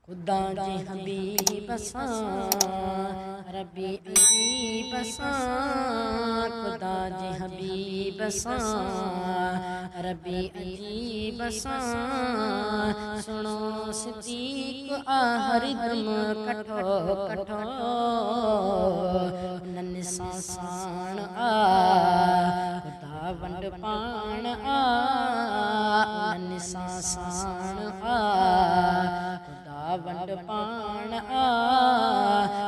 खुदा जे हबीब सां रबी अजीब सां, खुदा जे हबीब सां रबी अजीब सां, सुनो सिद्दीक़ हर दम कठो कठो, उन्हनि सां साण खुदा वंड पाण उन्हनि सां साण वंड पाण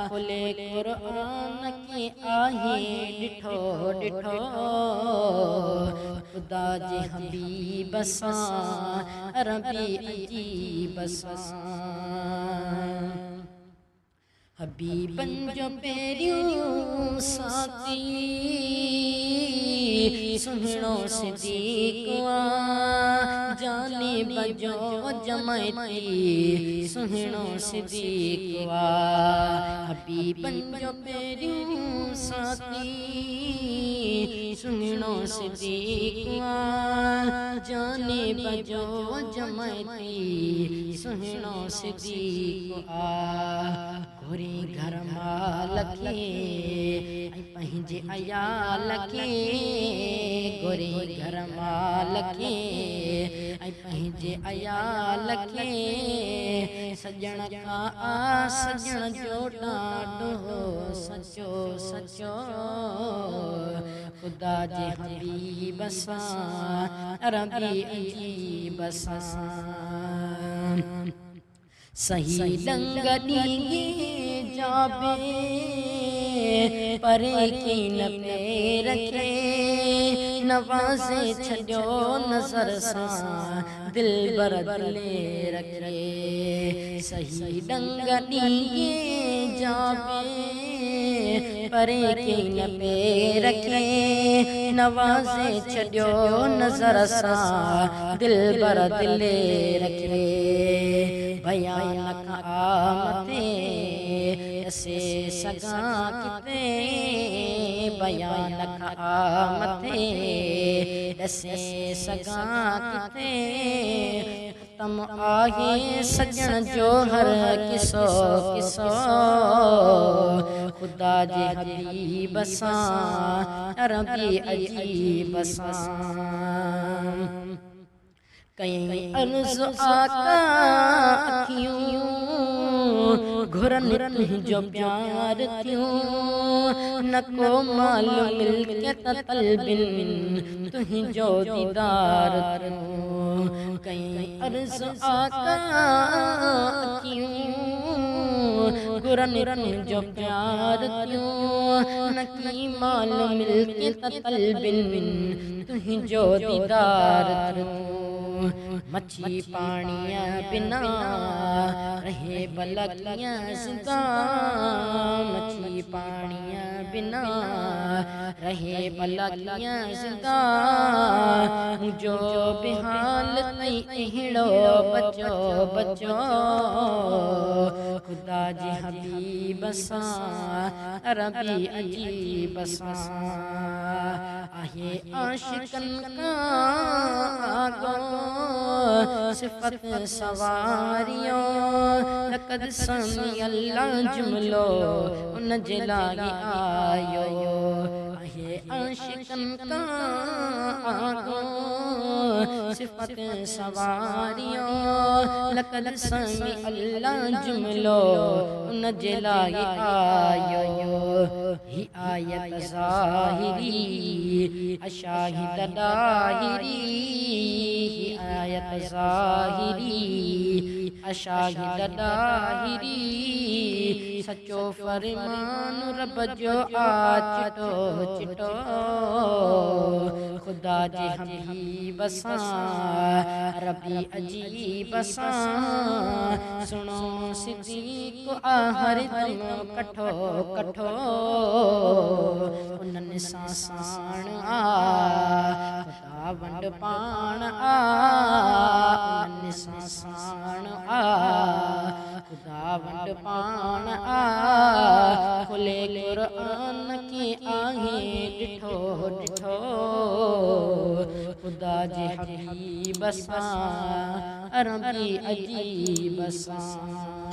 खुले क़ुरान के आहे ॾिठो ॾिठो, खुदा जे हबीब सां रबी अजीब सां। हबीबन जो पहिरियों साथी सुहिणो सिद्दीक़ जाने बजो जमायती सुहिणो सिद्दीक़ हबीबन जो पहिरियों साथी सुहिणो सिद्दीक़ जाने बजो जमायती सुहिणो सिद्दीक़ गोरी घर माल खे पंहिंजे अयाल खे, गोरी घर माल खे पंहिंजे अयाल खे, सजण खां सजण जो ॾाढो सचो सचो, खुदा जे हबीब सां रबी अजीब सां। सही लंग ॾींगे जाबे परे की न पेर खे, नवाज़े छॾियो नज़र सां दिल बर दिले रखे। सही लंग ॾींगे जाबे परे की न पेर खे, नवाज़े छॾियो नज़र सां दिल बर दिले रखे। बयान मथे से सगा किते, बयान मथे से सगा किते, तम आहे सजण जो हर किसो किसो, खुदा जे हबीब सां रबी अजीब सां। कई अर्ज़ आका अखियूं घुरनि तुंहिंजो प्यार थियूं, न को माल मिल्कियत तलबिन तुंहिंजो दीदार थियूं। कई अर्ज़ आका अखियूं घुरनि तुंहिंजो प्यार थियूं, न की माल मिल्कियत तलबिन तुंहिंजो दीदार थियूं। मच्छी पाणीअ बिना रहे भला कीअं ज़िंदा, मच्छी पाणीअ बिना रहे भला कीअं ज़िंदा, मुंहिंजो बेहाल तई अहिड़ो बचो बचो, खुदा जे हबीब सां रबी अजीब सां। आहे आशिकन खां आगो सिफ़त सवारियो, लक़द समी अल्लाह जुमिलो उन जे लाइ आयो। आहे आशिकन खां आगो सिफ़त सवारियो, लक़द समी अल्लाह जुमिलो उन जे लाइ आयो। ही आयत ज़ाहिरी अशाहिद दाहिरी, ही आयत ज़ाहिरी अशाहिद दाहिरी, सचो फरमान रब जो चिटो चिटो, खुदा जे हबीब सां रबी अजीब सां, सुनो सिद्दीक़ हर दम कठो कठो, उन्हनि सां साण खुदा वंड पाण उन्हनि सां साण खुदा वंड पाण खुले क़ुरान के आहे ॾिठो ॾिठो, खुदा जे हबीब सां रबी अजीब सां।